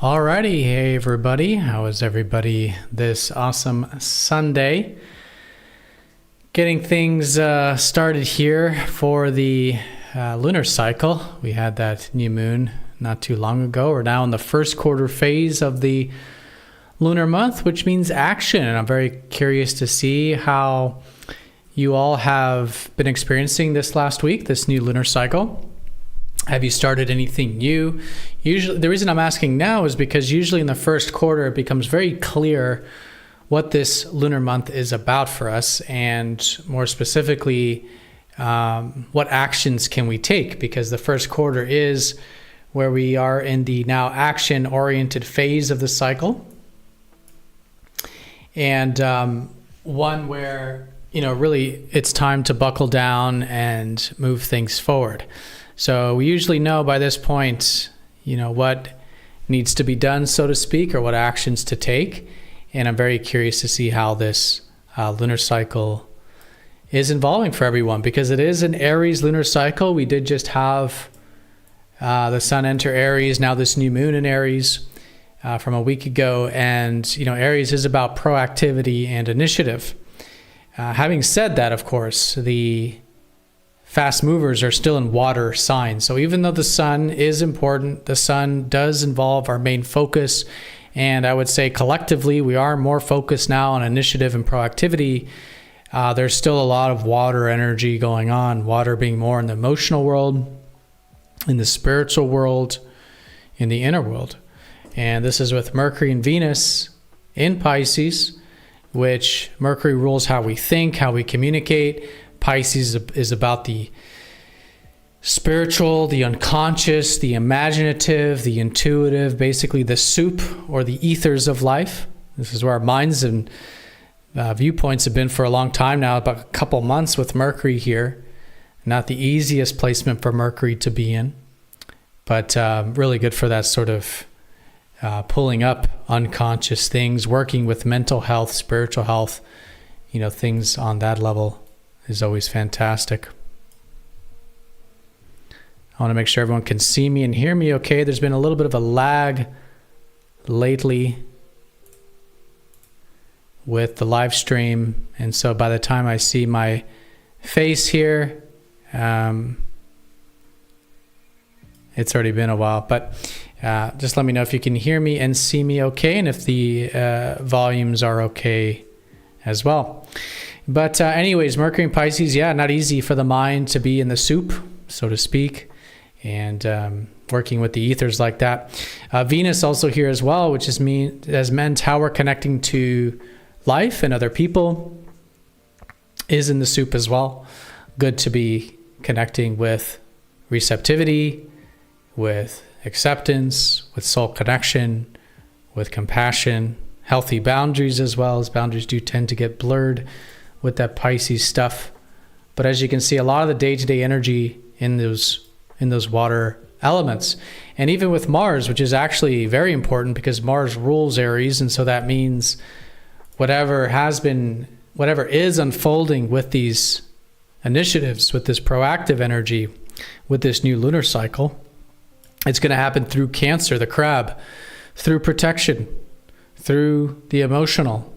Alrighty, hey everybody, how is everybody this awesome Sunday? Getting things started here for the lunar cycle. We had that new moon not too long ago. We're now in the first quarter phase of the lunar month, which means action. And I'm very curious to see how you all have been experiencing this last week, this new lunar cycle. Have you started anything new? Usually, the reason I'm asking now is because usually in the first quarter, it becomes very clear what this lunar month is about for us, and more specifically, what actions can we take? Because the first quarter is where we are in the now action-oriented phase of the cycle, and one where, really it's time to buckle down and move things forward. So we usually know by this point, what needs to be done, so to speak, or what actions to take. And I'm very curious to see how this lunar cycle is evolving for everyone, because it is an Aries lunar cycle. We did just have the sun enter Aries, now this new moon in Aries from a week ago. And, Aries is about proactivity and initiative. Having said that, of course, the fast movers are still in water signs. So even though the sun is important, the sun does involve our main focus. And I would say collectively, we are more focused now on initiative and proactivity. There's still a lot of water energy going on, water being more in the emotional world, in the spiritual world, in the inner world. And this is with Mercury and Venus in Pisces, which Mercury rules how we think, how we communicate. Pisces is about the spiritual, the unconscious, the imaginative, the intuitive, basically the soup or the ethers of life. This is where our minds and viewpoints have been for a long time now, about a couple months with Mercury here. Not the easiest placement for Mercury to be in, but really good for that sort of pulling up unconscious things, working with mental health, spiritual health, things on that level is always fantastic. I want to make sure everyone can see me and hear me okay. There's been a little bit of a lag lately with the live stream, and so by the time I see my face here, it's already been a while. But just let me know if you can hear me and see me okay, and if the volumes are okay as well. But anyways, Mercury and Pisces, not easy for the mind to be in the soup, so to speak, and working with the ethers like that. Venus also here as well, which has meant how we're connecting to life and other people, is in the soup as well. Good to be connecting with receptivity, with acceptance, with soul connection, with compassion, healthy boundaries as well, as boundaries do tend to get blurred with that Pisces stuff. But as you can see, a lot of the day-to-day energy in those water elements. And even with Mars, which is actually very important because Mars rules Aries, and so that means whatever is unfolding with these initiatives, with this proactive energy, with this new lunar cycle, it's going to happen through Cancer, the crab, through protection, through the emotional,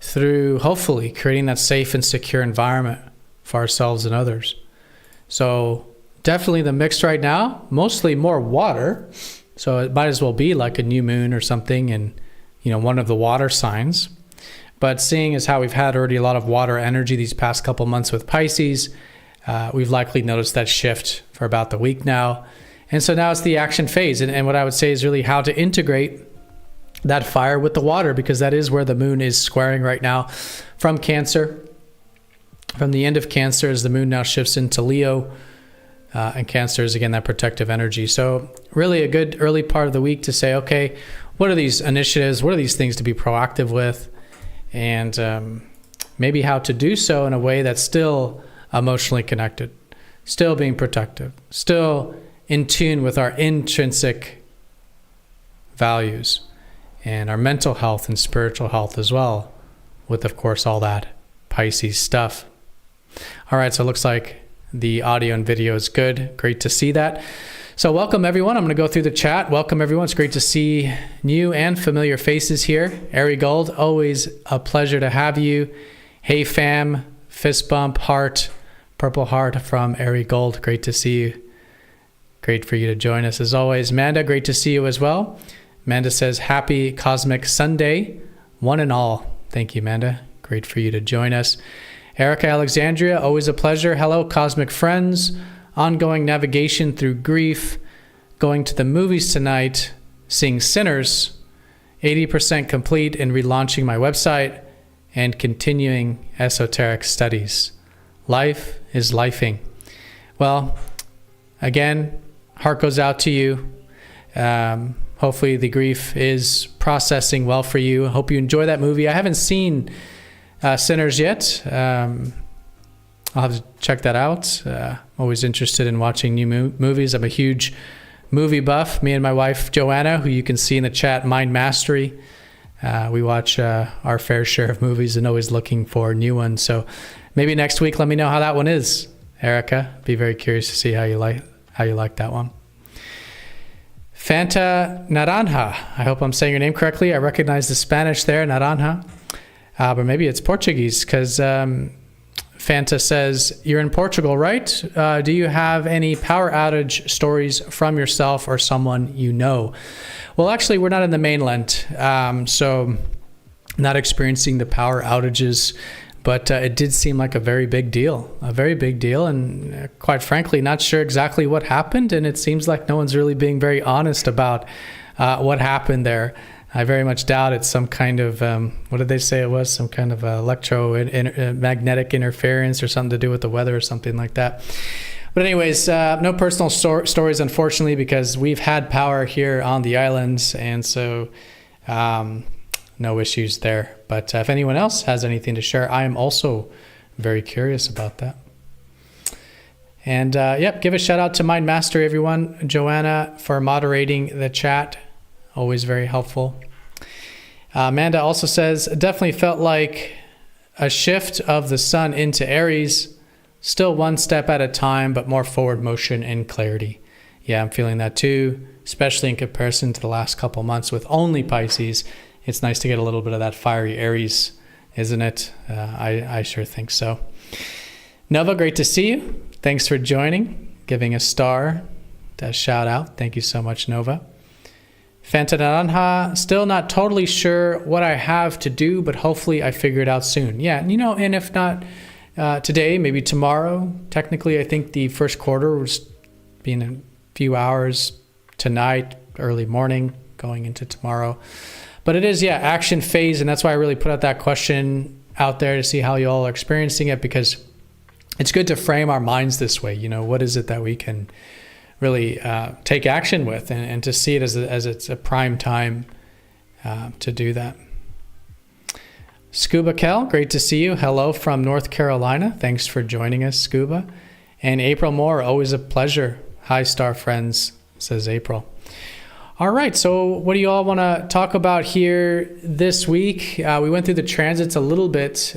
through hopefully creating that safe and secure environment for ourselves and others. So definitely the mix right now, mostly more water. So it might as well be like a new moon or something in, one of the water signs. But seeing as how we've had already a lot of water energy these past couple months with Pisces, we've likely noticed that shift for about the week now. And so now it's the action phase. And what I would say is really how to integrate that fire with the water, because that is where the moon is squaring right now from Cancer. From the end of Cancer, as the moon now shifts into Leo, and Cancer is again that protective energy. So really a good early part of the week to say, okay, what are these initiatives? What are these things to be proactive with? And maybe how to do so in a way that's still emotionally connected, still being protective, still in tune with our intrinsic values and our mental health and spiritual health as well, with, of course, all that Pisces stuff. All right, so it looks like the audio and video is good. Great to see that. So welcome everyone. I'm going to go through the chat. Welcome everyone. It's great to see new and familiar faces here. Ari Gold, always a pleasure to have you. Hey fam, fist bump, heart, purple heart from Ari Gold. Great to see you. Great for you to join us as always. Amanda, great to see you as well. Amanda says, happy Cosmic Sunday, one and all. Thank you, Amanda. Great for you to join us. Erica Alexandria, always a pleasure. Hello, Cosmic friends. Ongoing navigation through grief, going to the movies tonight, seeing Sinners, 80% complete in relaunching my website, and continuing esoteric studies. Life is lifing. Well, again, heart goes out to you. Hopefully the grief is processing well for you. I hope you enjoy that movie. I haven't seen Sinners yet. I'll have to check that out. Always interested in watching new movies. I'm a huge movie buff. Me and my wife, Joanna, who you can see in the chat, Mind Mastery. We watch our fair share of movies and always looking for new ones. So maybe next week, let me know how that one is, Erica. Be very curious to see how you like that one. Fanta Naranja. I hope I'm saying your name correctly. I recognize the Spanish there, Naranja. But maybe it's Portuguese because Fanta says, you're in Portugal, right? Do you have any power outage stories from yourself or someone you know? Well, actually, we're not in the mainland, so not experiencing the power outages, but it did seem like a very big deal, and quite frankly, not sure exactly what happened, and it seems like no one's really being very honest about what happened there. I very much doubt it's some kind of, what did they say it was? Some kind of electromagnetic interference or something to do with the weather or something like that. But anyways, no personal stories, unfortunately, because we've had power here on the islands, and so no issues there. But if anyone else has anything to share, I am also very curious about that. And give a shout out to Mind Mastery, everyone. Joanna for moderating the chat. Always very helpful. Amanda also says, definitely felt like a shift of the sun into Aries, still one step at a time, but more forward motion and clarity. Yeah, I'm feeling that too, especially in comparison to the last couple months with only Pisces. It's nice to get a little bit of that fiery Aries, isn't it? I sure think so. Nova, great to see you. Thanks for joining, giving a star, a shout out. Thank you so much, Nova. Fanta Naranja, still not totally sure what I have to do, but hopefully I figure it out soon. Yeah, and if not today, maybe tomorrow. Technically, I think the first quarter was being a few hours tonight, early morning, going into tomorrow. But it is, action phase, and that's why I really put out that question out there to see how you all are experiencing it, because it's good to frame our minds this way. What is it that we can really take action with, and to see it as it's a prime time to do that. Scuba Kel, great to see you. Hello from North Carolina. Thanks for joining us, Scuba. And April Moore, always a pleasure. Hi, star friends, says April. All right, so what do you all want to talk about here this week? We went through the transits a little bit.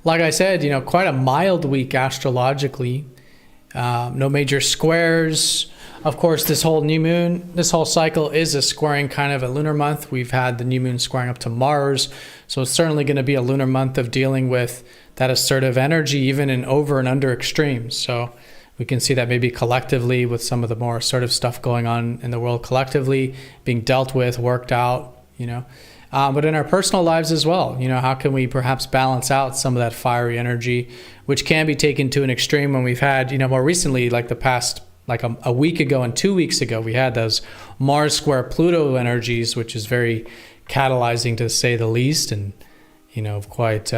Like I said, quite a mild week astrologically. No major squares. Of course, this whole new moon, this whole cycle is a squaring kind of a lunar month. We've had the new moon squaring up to Mars. So it's certainly going to be a lunar month of dealing with that assertive energy, even in over and under extremes. So we can see that maybe collectively with some of the more assertive stuff going on in the world collectively, being dealt with, worked out, but in our personal lives as well, how can we perhaps balance out some of that fiery energy, which can be taken to an extreme when we've had, more recently, like the past, like a week ago and 2 weeks ago, we had those Mars square Pluto energies, which is very catalyzing to say the least, and, quite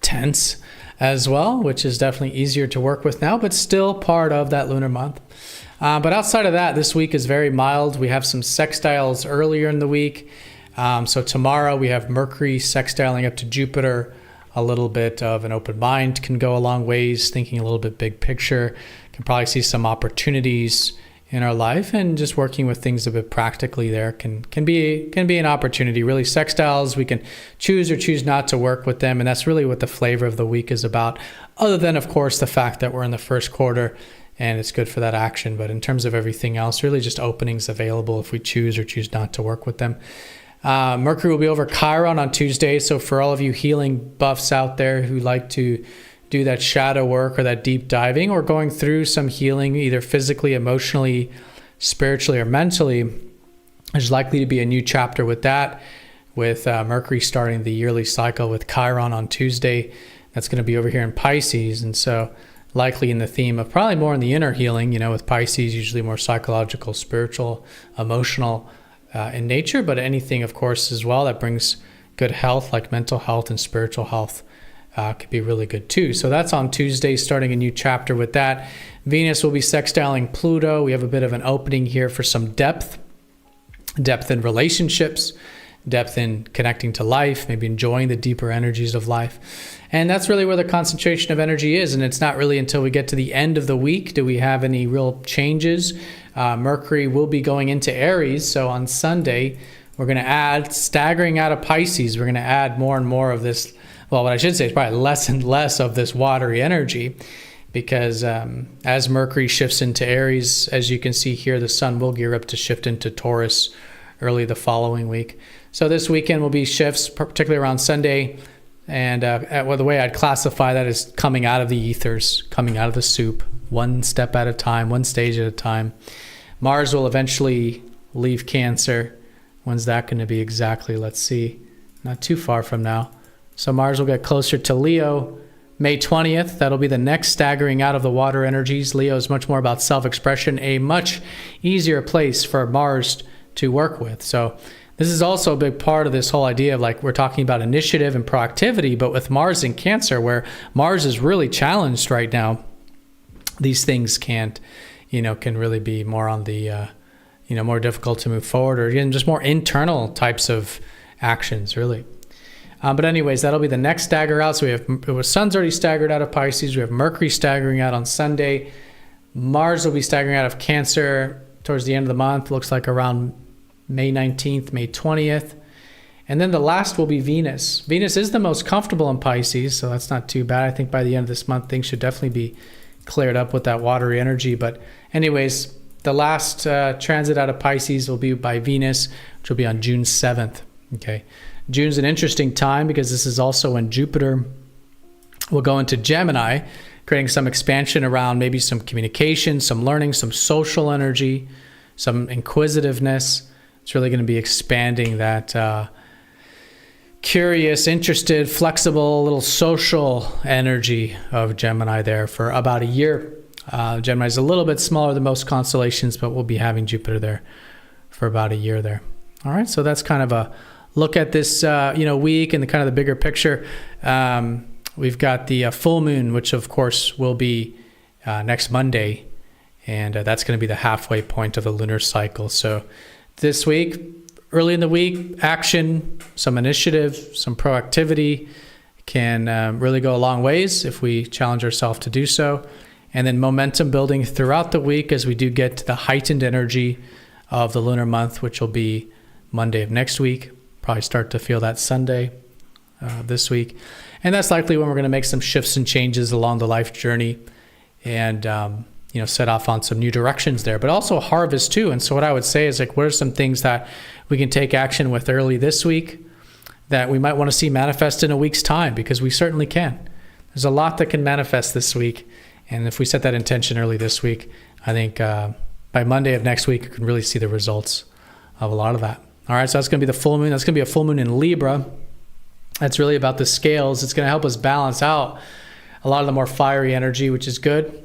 tense as well, which is definitely easier to work with now, but still part of that lunar month. But outside of that, this week is very mild. We have some sextiles earlier in the week. So tomorrow we have Mercury sextiling up to Jupiter. A little bit of an open mind can go a long ways, thinking a little bit big picture. Can probably see some opportunities in our life, and just working with things a bit practically there can be an opportunity. Really, sextiles, we can choose or choose not to work with them, and that's really what the flavor of the week is about, other than, of course, the fact that we're in the first quarter and it's good for that action. But in terms of everything else, really just openings available if we choose or choose not to work with them. Mercury will be over Chiron on Tuesday. So for all of you healing buffs out there who like to do that shadow work or that deep diving or going through some healing, either physically, emotionally, spiritually, or mentally, there's likely to be a new chapter with that, with Mercury starting the yearly cycle with Chiron on Tuesday. That's going to be over here in Pisces. And so likely in the theme of probably more in the inner healing, with Pisces, usually more psychological, spiritual, emotional in nature, but anything, of course, as well that brings good health, like mental health and spiritual health, could be really good too. So that's on Tuesday, starting a new chapter with that. Venus will be sextiling Pluto. We have a bit of an opening here for some depth in relationships, depth in connecting to life, maybe enjoying the deeper energies of life. And that's really where the concentration of energy is. And it's not really until we get to the end of the week do we have any real changes. Mercury will be going into Aries. So on Sunday, we're going to add, staggering out of Pisces, we're going to add more and more of this. Well, what I should say is probably less and less of this watery energy, because as Mercury shifts into Aries, as you can see here, the sun will gear up to shift into Taurus early the following week. So this weekend will be shifts, particularly around Sunday. And the way I'd classify that is coming out of the ethers, coming out of the soup, one step at a time, one stage at a time. Mars will eventually leave Cancer. When's that going to be exactly? Let's see. Not too far from now. So Mars will get closer to Leo May 20th. That'll be the next staggering out of the water energies. Leo is much more about self-expression, a much easier place for Mars to work with. So this is also a big part of this whole idea of, like, we're talking about initiative and proactivity, but with Mars in Cancer, where Mars is really challenged right now, these things can really be more on the, more difficult to move forward, or again, just more internal types of actions, really. But anyways, that'll be the next stagger out. So Sun's already staggered out of Pisces. We have Mercury staggering out on Sunday. Mars will be staggering out of Cancer towards the end of the month. Looks like around May 19th, May 20th. And then the last will be Venus. Venus is the most comfortable in Pisces, so that's not too bad. I think by the end of this month, things should definitely be cleared up with that watery energy. But anyways, the last transit out of Pisces will be by Venus, which will be on June 7th. Okay. June's an interesting time because this is also when Jupiter will go into Gemini, creating some expansion around maybe some communication, some learning, some social energy, some inquisitiveness. It's really going to be expanding that curious, interested, flexible, little social energy of Gemini there for about a year. Gemini is a little bit smaller than most constellations, but we'll be having Jupiter there for about a year there. All right, so that's kind of a look at this week and the kind of the bigger picture. We've got the full moon, which of course will be next Monday, and that's going to be the halfway point of the lunar cycle. So this week, early in the week, action, some initiative, some proactivity can really go a long ways if we challenge ourselves to do so. And then momentum building throughout the week as we do get to the heightened energy of the lunar month, which will be Monday of next week. Probably start to feel that Sunday this week. And that's likely when we're going to make some shifts and changes along the life journey and, set off on some new directions there, but also harvest too. And so what I would say is, like, what are some things that we can take action with early this week that we might want to see manifest in a week's time? Because we certainly can. There's a lot that can manifest this week. And if we set that intention early this week, I think by Monday of next week, you can really see the results of a lot of that. All right, so that's going to be the full moon. That's going to be a full moon in Libra. That's really about the scales. It's going to help us balance out a lot of the more fiery energy, which is good.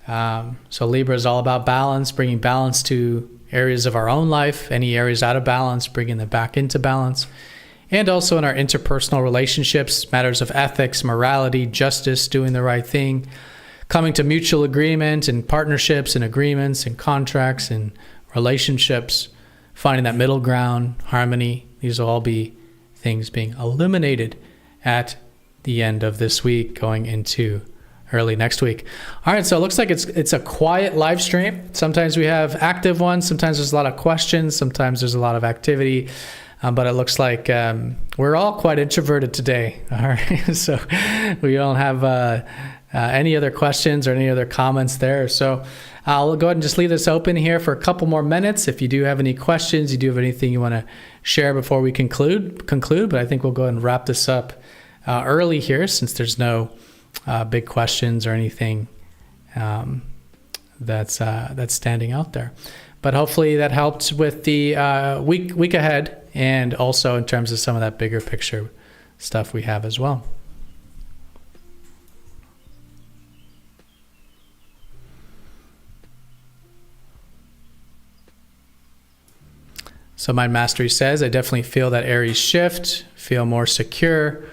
So Libra is all about balance, bringing balance to areas of our own life, any areas out of balance, bringing them back into balance. And also in our interpersonal relationships, matters of ethics, morality, justice, doing the right thing, coming to mutual agreement and partnerships and agreements and contracts and relationships, finding that middle ground, harmony. These will all be things being illuminated at the end of this week, going into early next week. All right, so it looks like it's a quiet live stream. Sometimes we have active ones. Sometimes there's a lot of questions. Sometimes there's a lot of activity. But it looks like we're all quite introverted today. All right, so we don't have Any other questions or any other comments there? So I'll go ahead and just leave this open here for a couple more minutes. If you do have any questions, you do have anything you want to share before we conclude, but I think we'll go ahead and wrap this up early here, since there's no big questions or anything that's standing out there. But hopefully that helped with the week ahead, and also in terms of some of that bigger picture stuff we have as well. So Mind Mastery says, I definitely feel that Aries shift, feel more secure,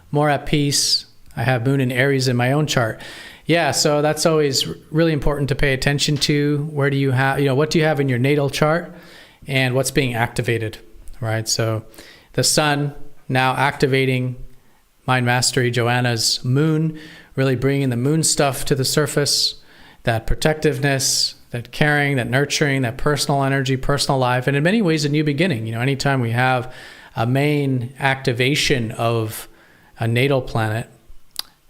more at peace. I have Moon in Aries in my own chart. Yeah, so that's always really important to pay attention to. Where do you have, what do you have in your natal chart and what's being activated, right? So the Sun now activating Mind Mastery, Joanna's Moon, really bringing the Moon stuff to the surface, that protectiveness, that caring, that nurturing, that personal energy, personal life, and in many ways a new beginning. Anytime we have a main activation of a natal planet,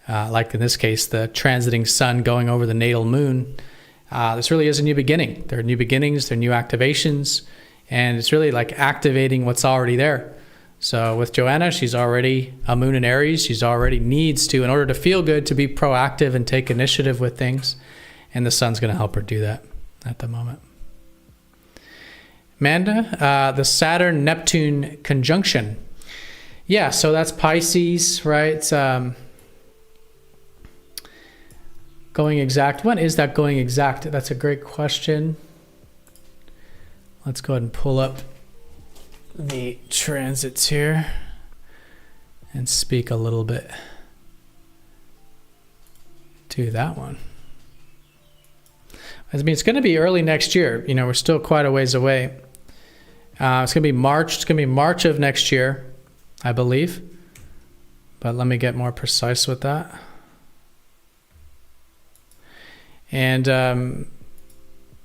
like in this case, the transiting Sun going over the natal Moon, this really is a new beginning. There are new beginnings, there are new activations, and it's really like activating what's already there. So with Joanna, she's already a Moon in Aries. She's already needs to, in order to feel good, to be proactive and take initiative with things. And the Sun's going to help her do that at the moment. Amanda, the Saturn-Neptune conjunction. Yeah, so that's Pisces, right? Going exact. When is that going exact? That's a great question. Let's go ahead and pull up the transits here and speak a little bit to that one. I mean, it's going to be early next year. We're still quite a ways away. It's going to be March. It's going to be March of next year, I believe. But let me get more precise with that. And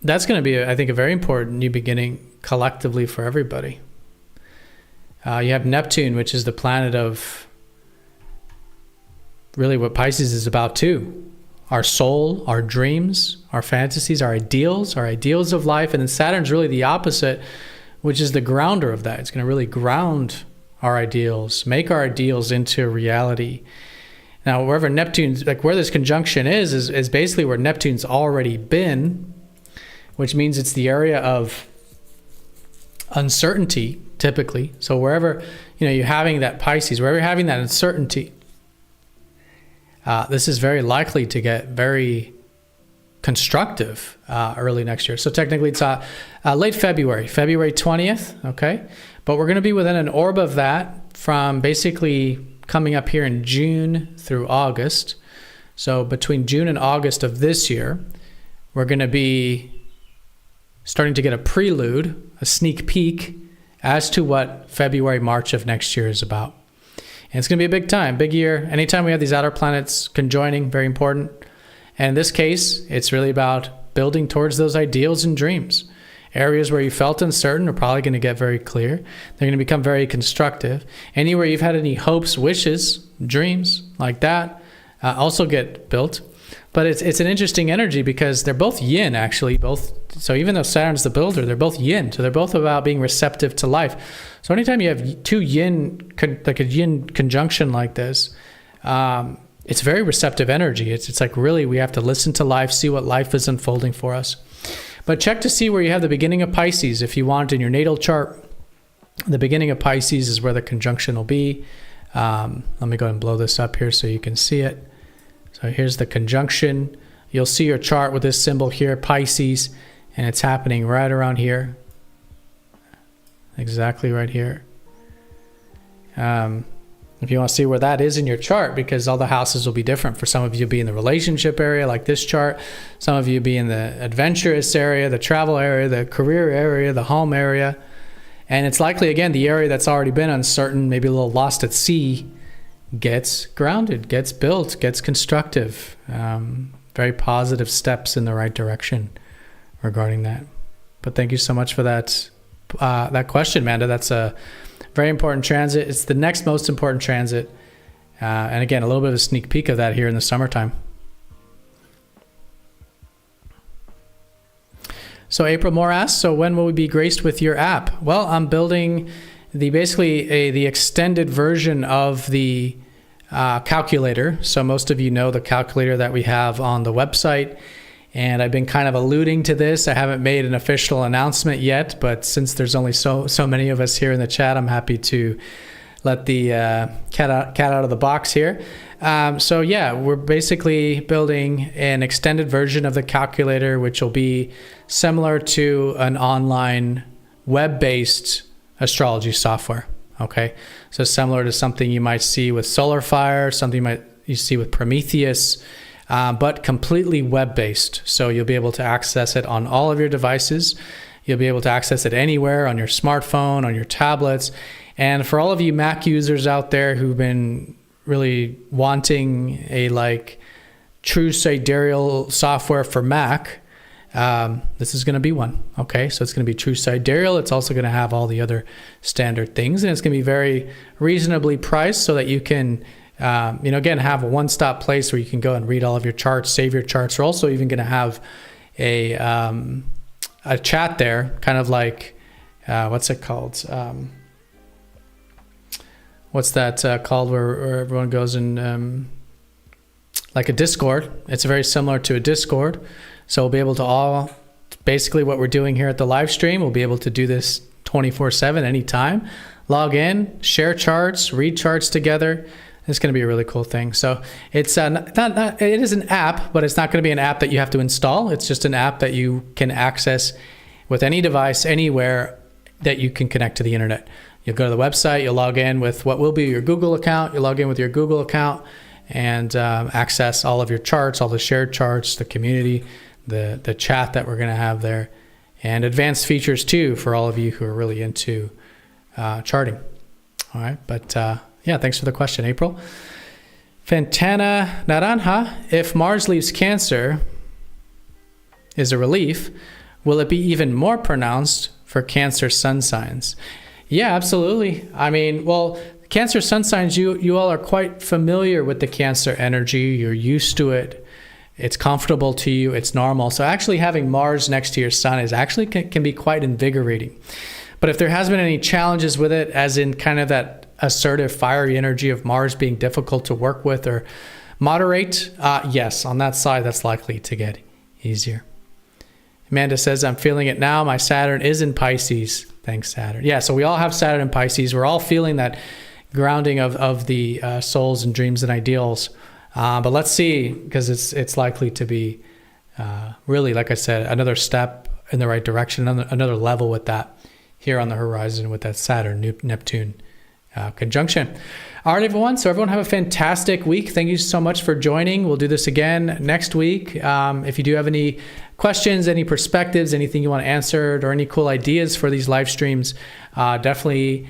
that's going to be, I think, a very important new beginning collectively for everybody. You have Neptune, which is the planet of really what Pisces is about too. Our soul, our dreams, our fantasies, our ideals of life. And then Saturn's really the opposite, which is the grounder of that. It's going to really ground our ideals, make our ideals into reality. Now, wherever Neptune's, like where this conjunction is basically where Neptune's already been, which means it's the area of uncertainty, typically. So wherever, you're having that Pisces, wherever you're having that uncertainty, this is very likely to get very constructive early next year. So technically it's late February 20th, okay? But we're going to be within an orb of that from basically coming up here in June through August. So between June and August of this year, we're going to be starting to get a prelude, a sneak peek as to what February, March of next year is about. And it's going to be a big time, big year. Anytime we have these outer planets conjoining, very important. And in this case, it's really about building towards those ideals and dreams. Areas where you felt uncertain are probably going to get very clear. They're going to become very constructive. Anywhere you've had any hopes, wishes, dreams like that also get built. But it's an interesting energy because they're both yin, actually. So even though Saturn's the builder, they're both yin. So they're both about being receptive to life. So anytime you have two yin, like a yin conjunction like this, it's very receptive energy. It's like really we have to listen to life, see what life is unfolding for us. But check to see where you have the beginning of Pisces. If you want in your natal chart, the beginning of Pisces is where the conjunction will be. Let me go ahead and blow this up here so you can see it. So here's the conjunction. You'll see your chart with this symbol here, Pisces, and it's happening right around here. Exactly right here. If you want to see where that is in your chart, because all the houses will be different. For some of you, be in the relationship area like this chart. Some of you be in the adventurous area, the travel area, the career area, the home area. And it's likely, again, the area that's already been uncertain, maybe a little lost at sea, gets grounded, gets built, gets constructive. Very positive steps in the right direction regarding that. But thank you so much for that question, Amanda. That's a very important transit. It's the next most important transit. And again, a little bit of a sneak peek of that here in the summertime. So April Moore asks, so when will we be graced with your app? Well, I'm building the extended version of the calculator. So most of you know the calculator that we have on the website. And I've been kind of alluding to this. I haven't made an official announcement yet, but since there's only so many of us here in the chat, I'm happy to let the cat out of the box here. So yeah, we're basically building an extended version of the calculator, which will be similar to an online web-based astrology software. Okay, so similar to something you might see with SolarFire, something you see with Prometheus, but completely web-based. So you'll be able to access it on all of your devices. You'll be able to access it anywhere on your smartphone, on your tablets. And for all of you Mac users out there who've been really wanting a true sidereal software for Mac, this is going to be one. Okay, so it's going to be true sidereal. It's also going to have all the other standard things, and it's going to be very reasonably priced so that you can again, have a one-stop place where you can go and read all of your charts, save your charts. We're also even going to have a chat there, kind of like, what's it called? What's that called where everyone goes in, like a Discord. It's very similar to a Discord. So we'll be able to basically what we're doing here at the live stream, we'll be able to do this 24/7 anytime. Log in, share charts, read charts together. It's going to be a really cool thing. So it's it is an app, but it's not going to be an app that you have to install. It's just an app that you can access with any device, anywhere that you can connect to the internet. You'll go to the website, you'll log in with what will be your Google account. You'll log in with your Google account and access all of your charts, all the shared charts, the community, the chat that we're going to have there, and advanced features too for all of you who are really into charting. All right, but yeah, thanks for the question, April. Fantana Naranja, if Mars leaves Cancer is a relief, will it be even more pronounced for Cancer sun signs? Yeah, absolutely. I mean, well, Cancer sun signs, you all are quite familiar with the Cancer energy. You're used to it. It's comfortable to you. It's normal. So actually having Mars next to your sun is actually can be quite invigorating. But if there has been any challenges with it, as in kind of that assertive, fiery energy of Mars being difficult to work with or moderate, yes, on that side, that's likely to get easier. Amanda says, I'm feeling it now. My Saturn is in Pisces. Thanks, Saturn. Yeah, so we all have Saturn in Pisces. We're all feeling that grounding of the souls and dreams and ideals. But let's see, because it's likely to be really, like I said, another step in the right direction, another level with that here on the horizon with that Saturn-Neptune conjunction. All right, everyone. So everyone have a fantastic week. Thank you so much for joining. We'll do this again next week. If you do have any questions, any perspectives, anything you want answered, or any cool ideas for these live streams, definitely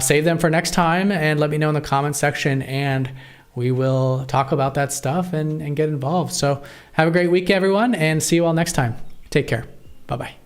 save them for next time and let me know in the comment section, and we will talk about that stuff and get involved. So have a great week, everyone, and see you all next time. Take care. Bye-bye.